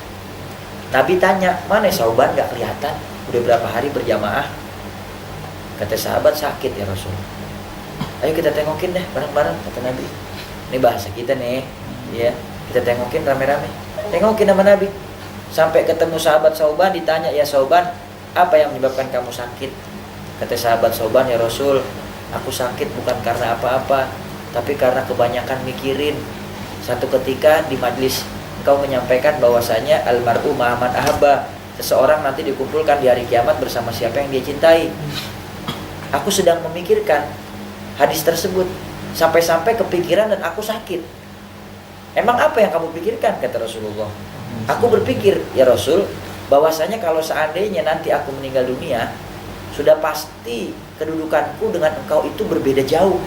Nabi tanya, "Mana Sauban, gak kelihatan? Udah berapa hari berjamaah?" Kata sahabat, "Sakit ya Rasul." "Ayo kita tengokin deh bareng-bareng," kata Nabi. Ini bahasa kita nih, ya. Kita tengokin rame-rame. Tengokin sama Nabi. Sampai ketemu sahabat Sauban, ditanya, "Ya Sauban, apa yang menyebabkan kamu sakit?" Kata sahabat Sauban, "Ya Rasul, aku sakit bukan karena apa-apa, tapi karena kebanyakan mikirin. Satu ketika di majlis Engkau menyampaikan bahwasanya almar'u ma'aman ahabba, seseorang nanti dikumpulkan di hari kiamat bersama siapa yang dia cintai. Aku sedang memikirkan hadis tersebut sampai-sampai kepikiran dan aku sakit." "Emang apa yang kamu pikirkan?" kata Rasulullah. "Aku berpikir, ya Rasul, bahwasanya kalau seandainya nanti aku meninggal dunia, sudah pasti kedudukanku dengan engkau itu berbeda jauh.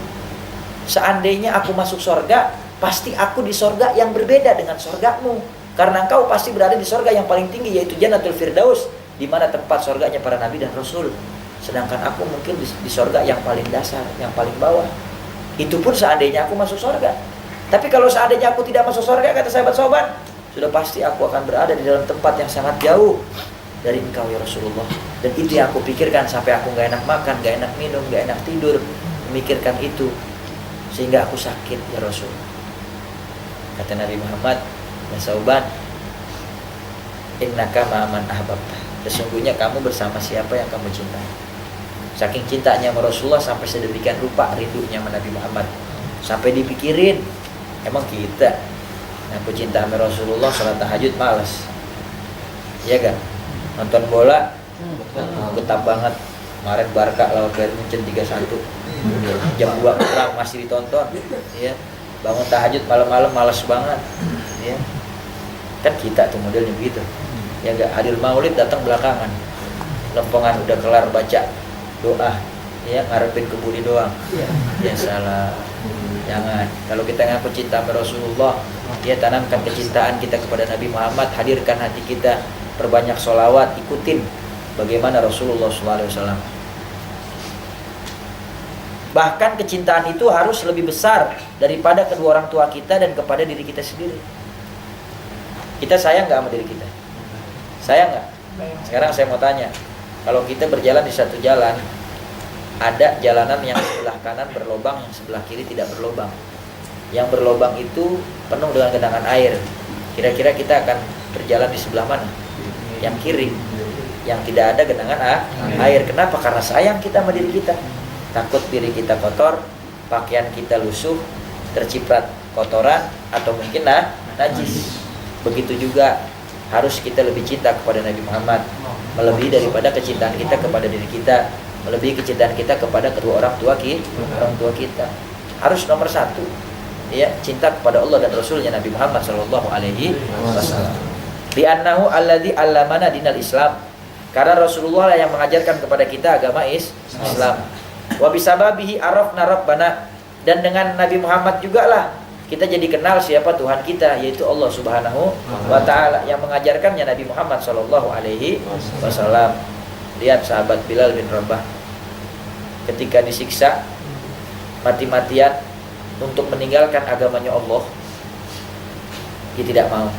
Seandainya aku masuk surga, pasti aku di surga yang berbeda dengan surgamu. Karena engkau pasti berada di surga yang paling tinggi, yaitu Jannatul Firdaus, di mana tempat surganya para nabi dan rasul. Sedangkan aku mungkin di surga yang paling dasar, yang paling bawah. Itu pun seandainya aku masuk surga. Tapi kalau seandainya aku tidak masuk surga," kata sahabat Sauban, "sudah pasti aku akan berada di dalam tempat yang sangat jauh dari engkau ya Rasulullah. Dan itu yang aku pikirkan sampai aku gak enak makan, gak enak minum, gak enak tidur, memikirkan itu. Sehingga aku sakit ya Rasul." Kata Nabi Muhammad, "Ya Sauban, innaka ma'aman ahbabta." Sesungguhnya kamu bersama siapa yang kamu cintai. Saking cintanya sama Rasulullah sampai sedemikian rupa rindunya sama Nabi Muhammad. Sampai dipikirin, emang kita aku cinta sama Rasulullah, salat tahajud malas. Iya kan? Nonton bola getah banget. Kemarin Barca lawan Bayern Munchen 3-1. Jam 2 kurang masih ditonton. Ya. Bangun tahajud malam-malam malas banget. Ya. Kan kita tuh modelnya begitu. Ya enggak, hadir maulid datang belakangan. Lempengan udah kelar baca doa, ya ngarepin ke budi doang. Ya salah. Jangan. Kalau kita ngaku cinta sama Rasulullah, ya tanamkan kecintaan kita kepada Nabi Muhammad, hadirkan hati kita, perbanyak sholawat, ikutin bagaimana Rasulullah SAW. Bahkan kecintaan itu harus lebih besar daripada kedua orang tua kita dan kepada diri kita sendiri. Kita sayang gak sama diri kita? Sayang gak? Sekarang saya mau tanya, kalau kita berjalan di satu jalan, ada jalanan yang sebelah kanan berlobang, yang sebelah kiri tidak berlobang. Yang berlobang itu penuh dengan genangan air. Kira-kira kita akan berjalan di sebelah mana? Yang kiri, yang tidak ada genangan air. Kenapa? Karena sayang kita sama diri kita. Takut diri kita kotor, pakaian kita lusuh, terciprat kotoran, atau mungkin najis. Begitu juga harus kita lebih cinta kepada Nabi Muhammad, melebihi daripada kecintaan kita kepada diri kita, melebihi kecintaan kita kepada kedua orang tua kita. Harus nomor satu, ya, cinta kepada Allah dan Rasulnya Nabi Muhammad Sallallahu Alaihi Wasallam. Bi annahu alladzi allamana dinal Islam, karena Rasulullah yang mengajarkan kepada kita agama Islam. Wa bisababihi arafna rabbana, dan dengan Nabi Muhammad juga lah kita jadi kenal siapa Tuhan kita, yaitu Allah Subhanahu wa Ta'ala, yang mengajarkannya Nabi Muhammad Sallallahu Alaihi Wasallam. Lihat sahabat Bilal bin Rabah ketika disiksa mati-matian untuk meninggalkan agamanya Allah, dia tidak mau,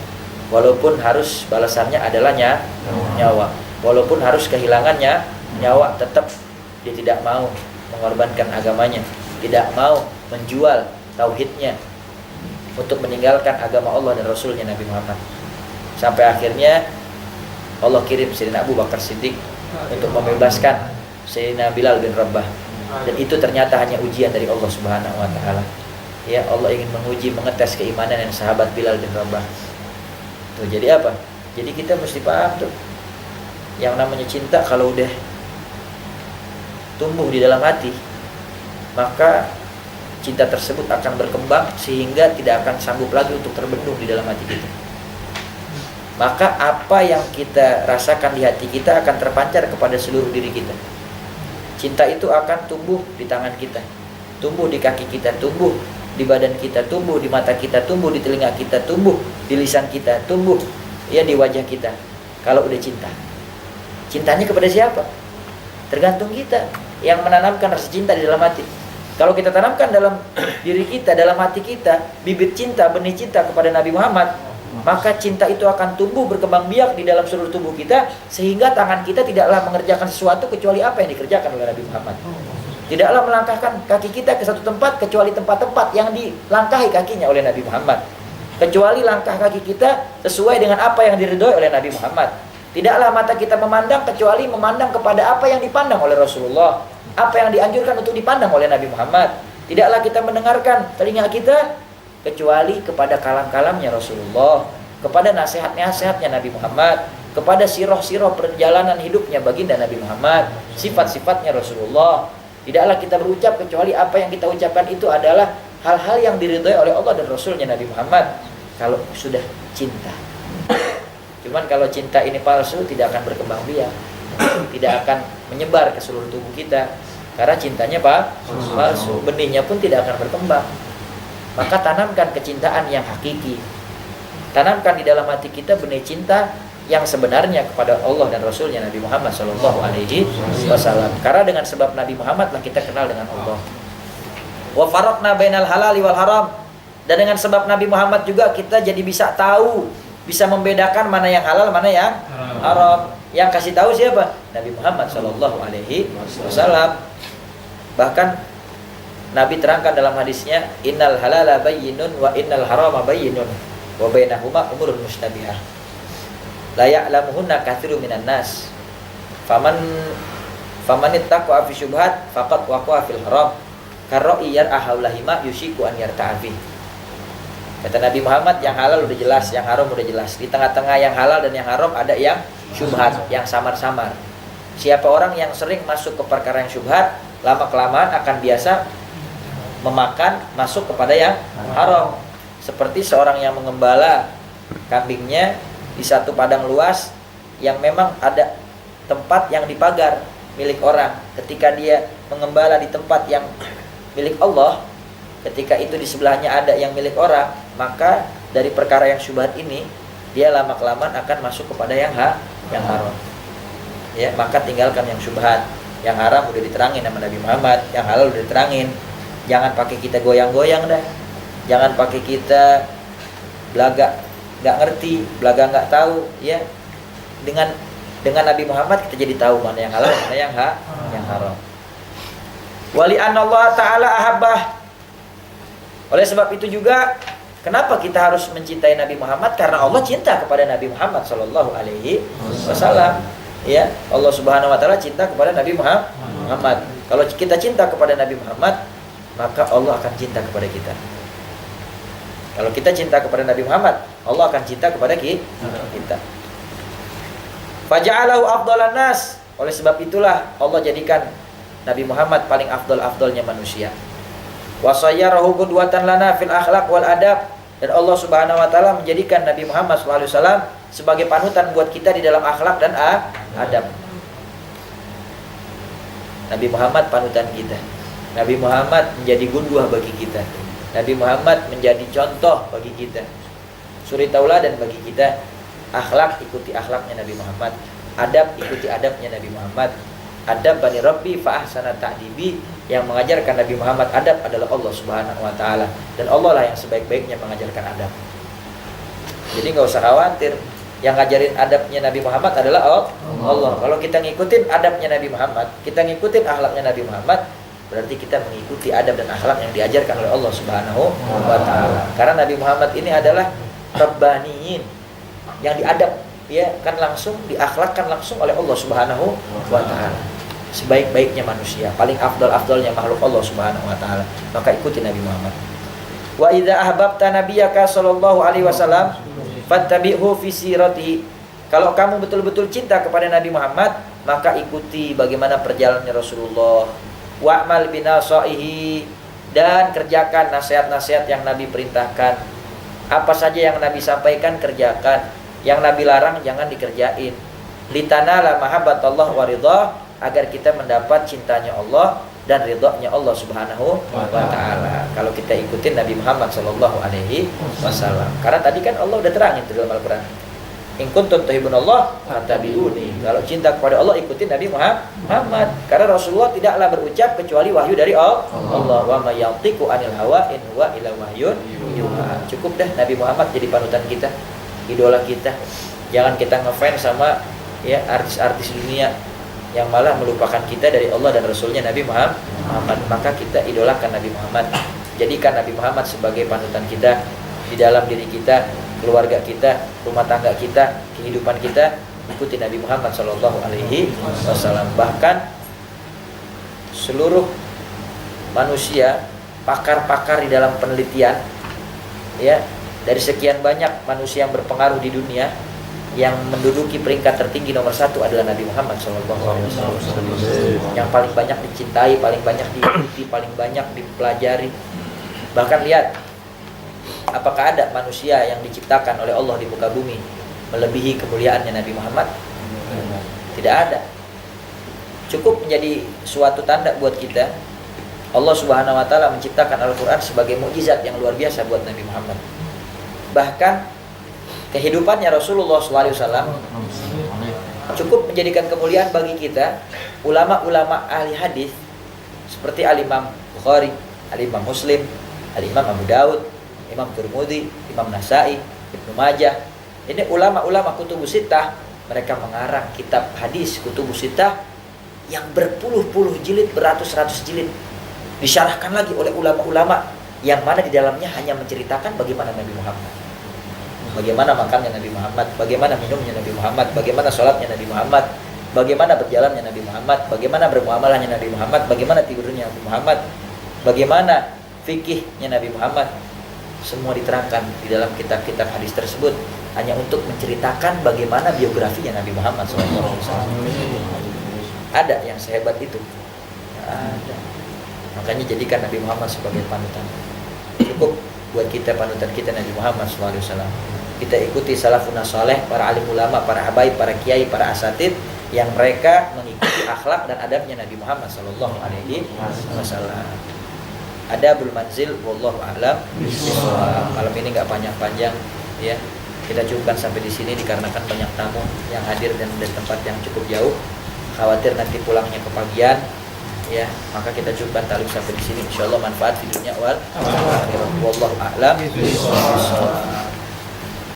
walaupun harus balasannya adalah nyawa, walaupun harus kehilangannya nyawa, tetap dia tidak mau mengorbankan agamanya, tidak mau menjual tauhidnya untuk meninggalkan agama Allah dan Rasulnya Nabi Muhammad. Sampai akhirnya Allah kirim Sayyidina Abu Bakar Siddiq untuk membebaskan Sayyidina Bilal bin Rabah. Dan itu ternyata hanya ujian dari Allah Subhanahu wa Ta'ala. Ya, Allah ingin menguji, mengetes keimanan yang sahabat Bilal bin Rabah. Tuh, jadi apa? Jadi kita mesti paham tuh, yang namanya cinta kalau udah tumbuh di dalam hati, maka cinta tersebut akan berkembang sehingga tidak akan sanggup lagi untuk terbendung di dalam hati kita. Maka apa yang kita rasakan di hati kita akan terpancar kepada seluruh diri kita. Cinta itu akan tumbuh di tangan kita, tumbuh di kaki kita, tumbuh di badan kita, tumbuh di mata kita, tumbuh di telinga kita, tumbuh di lisan kita, tumbuh ya di wajah kita. Kalau udah cinta, cintanya kepada siapa? Tergantung kita yang menanamkan rasa cinta di dalam hati. Kalau kita tanamkan dalam diri kita, dalam hati kita, bibit cinta, benih cinta kepada Nabi Muhammad, maka cinta itu akan tumbuh berkembang biak di dalam seluruh tubuh kita, sehingga tangan kita tidaklah mengerjakan sesuatu kecuali apa yang dikerjakan oleh Nabi Muhammad. Tidaklah melangkahkan kaki kita ke satu tempat kecuali tempat-tempat yang dilangkahi kakinya oleh Nabi Muhammad. Kecuali langkah kaki kita sesuai dengan apa yang diridhoi oleh Nabi Muhammad. Tidaklah mata kita memandang kecuali memandang kepada apa yang dipandang oleh Rasulullah, apa yang dianjurkan untuk dipandang oleh Nabi Muhammad. Tidaklah kita mendengarkan telinga kita kecuali kepada kalam-kalamnya Rasulullah, kepada nasihat-nasihatnya Nabi Muhammad, kepada sirah-sirah perjalanan hidupnya baginda Nabi Muhammad, sifat-sifatnya Rasulullah. Tidaklah kita berucap kecuali apa yang kita ucapkan itu adalah hal-hal yang diridhoi oleh Allah dan Rasulnya Nabi Muhammad. Kalau sudah cinta. Cuman kalau cinta ini palsu, tidak akan berkembang biak, tidak akan menyebar ke seluruh tubuh kita, karena cintanya palsu. Benihnya pun tidak akan berkembang. Maka tanamkan kecintaan yang hakiki. Tanamkan di dalam hati kita benih cinta yang sebenarnya kepada Allah dan Rasulnya Nabi Muhammad SAW. Karena dengan sebab Nabi Muhammad lah kita kenal dengan Allah. Wa faraqna bainal halali wal haram. Dan dengan sebab Nabi Muhammad juga kita jadi bisa tahu, bisa membedakan mana yang halal, mana yang haram. Yang kasih tahu siapa? Nabi Muhammad SAW. Bahkan Nabi terangkan dalam hadisnya, innal halala bayyinun wa innal harama bayyinun wa bainahuma umurun mustabihah la ya'lamuhunna katsirun minan nas faman ittaqa fi syubhat faqad waqa'a fil haram karra'i yar'a haulahima yushiku an yarta'a fi. Kata Nabi Muhammad, yang halal udah jelas, yang haram udah jelas. Di tengah-tengah yang halal dan yang haram ada yang syubhat, yang samar-samar. Siapa orang yang sering masuk ke perkara yang syubhat, lama-kelamaan akan biasa memakan masuk kepada yang haram. Seperti seorang yang mengembala kambingnya di satu padang luas yang memang ada tempat yang dipagar milik orang. Ketika dia mengembala di tempat yang milik Allah, ketika itu di sebelahnya ada yang milik orang, maka dari perkara yang syubhat ini dia lama-kelamaan akan masuk kepada yang haram. Ya, maka tinggalkan yang syubhat. Yang haram udah diterangin sama Nabi Muhammad, yang halal udah diterangin. Jangan pakai kita goyang-goyang dah. Jangan pakai kita belaga nggak ngerti, belaga nggak tahu, ya. Dengan Nabi Muhammad kita jadi tahu mana yang halal, mana yang haram. Wali anallah ta'ala ahabbah. Oleh sebab itu juga kenapa kita harus mencintai Nabi Muhammad? Karena Allah cinta kepada Nabi Muhammad sallallahu alaihi wasallam. Ya, Allah Subhanahu wa taala cinta kepada Nabi Muhammad. Kalau kita cinta kepada Nabi Muhammad, maka Allah akan cinta kepada kita. Kalau kita cinta kepada Nabi Muhammad, Allah akan cinta kepada kita. Faja'alahu afdalan nas. Oleh sebab itulah Allah jadikan Nabi Muhammad paling afdal-afdalnya manusia. Wa sayyarahu qudwatan lana fil akhlaq wal adab. Dan Allah Subhanahu wa taala menjadikan Nabi Muhammad sallallahu alaihi wasallam sebagai panutan buat kita di dalam akhlak dan adab. Nabi Muhammad panutan kita. Nabi Muhammad menjadi gunduah bagi kita. Nabi Muhammad menjadi contoh bagi kita. Suri tauladan bagi kita. Akhlak, ikuti akhlaknya Nabi Muhammad. Adab, ikuti adabnya Nabi Muhammad. Adab bani Rabbi fa ahsana ta'dibi. Yang mengajarkan Nabi Muhammad adab adalah Allah Subhanahu wa taala. Dan Allah lah yang sebaik-baiknya mengajarkan adab. Jadi enggak usah khawatir. Yang ngajarin adabnya Nabi Muhammad adalah Allah. Kalau kita ngikutin adabnya Nabi Muhammad, kita ngikutin akhlaknya Nabi Muhammad, berarti kita mengikuti adab dan akhlak yang diajarkan oleh Allah Subhanahu wa taala. Karena Nabi Muhammad ini adalah rabbaniyin, yang diadab, ya kan, langsung diakhlakkan langsung oleh Allah Subhanahu wa taala. Sebaik-baiknya manusia, paling afdal-afdalnya makhluk Allah Subhanahu wa taala. Maka ikuti Nabi Muhammad. Wa idza ahbabta nabiyyaka sallallahu alaihi wasallam fattabi'hu fi sirati. Kalau kamu betul-betul cinta kepada Nabi Muhammad, maka ikuti bagaimana perjalanannya Rasulullah. Wa'mal binasaihi, dan kerjakan nasihat-nasihat yang Nabi perintahkan. Apa saja yang Nabi sampaikan kerjakan, yang Nabi larang jangan dikerjain. Litanala mahabbatallah wa ridha, agar kita mendapat cintanya Allah dan ridhanya Allah Subhanahu wa taala. Kalau kita ikutin Nabi Muhammad sallallahu alaihi wasallam. Karena tadi kan Allah udah terangin dalam Al-Qur'an. In kuntum tuhibbunallah fattabi'uni. Kalau cinta kepada Allah ikuti Nabi Muhammad. Karena Rasulullah tidaklah berucap kecuali wahyu dari Allah. Wa ma yantiqu anil hawa in huwa illa wahyun yuha. Cukup dah Nabi Muhammad jadi panutan kita, idola kita. Jangan kita ngefans sama ya artis-artis dunia yang malah melupakan kita dari Allah dan Rasulnya Nabi Muhammad. Maka kita idolakan Nabi Muhammad. Jadikan Nabi Muhammad sebagai panutan kita di dalam diri kita, keluarga kita, rumah tangga kita, kehidupan kita. Ikuti Nabi Muhammad SAW. Bahkan seluruh manusia, pakar-pakar di dalam penelitian, ya, dari sekian banyak manusia yang berpengaruh di dunia, yang menduduki peringkat tertinggi nomor 1 adalah Nabi Muhammad SAW. Yang paling banyak dicintai, paling banyak diikuti, paling banyak dipelajari. Bahkan lihat, apakah ada manusia yang diciptakan oleh Allah di muka bumi melebihi kemuliaannya Nabi Muhammad? Tidak ada. Cukup menjadi suatu tanda buat kita. Allah Subhanahu wa taala menciptakan Al-Qur'an sebagai mukjizat yang luar biasa buat Nabi Muhammad. Bahkan kehidupannya Rasulullah SAW cukup menjadikan kemuliaan bagi kita. Ulama-ulama ahli hadis seperti Al-Imam Bukhari, Al-Imam Muslim, Al-Imam Abu Daud, Imam Tirmidzi, Imam Nasai, Ibnu Majah. Ini ulama-ulama kutubus sittah. Mereka mengarang kitab hadis kutubus sittah yang berpuluh-puluh jilid, beratus-ratus jilid, disyarahkan lagi oleh ulama-ulama yang mana di dalamnya hanya menceritakan bagaimana Nabi Muhammad, bagaimana makannya Nabi Muhammad, bagaimana minumnya Nabi Muhammad, bagaimana sholatnya Nabi Muhammad, bagaimana berjalannya Nabi Muhammad, bagaimana bermuamalahnya Nabi Muhammad, bagaimana tidurnya Nabi Muhammad, bagaimana fikihnya Nabi Muhammad. Semua diterangkan di dalam kitab-kitab hadis tersebut hanya untuk menceritakan bagaimana biografinya Nabi Muhammad SAW. Ada yang sehebat itu? Ada. Makanya jadikan Nabi Muhammad sebagai panutan. Cukup buat kita panutan kita Nabi Muhammad SAW. Kita ikuti salafun saleh, para alim ulama, para habaib, para kiai, para asatid yang mereka mengikuti akhlak dan adabnya Nabi Muhammad SAW. Adabul manzil, wallahu a'lam. Malam ini nggak panjang-panjang, ya. Kita cukupkan sampai di sini dikarenakan banyak tamu yang hadir dan dari tempat yang cukup jauh. Khawatir nanti pulangnya kepagian, ya. Maka kita cukupkan talib sampai di sini. Insyaallah manfaat di dunia wal akhirat. Wallahu a'lam.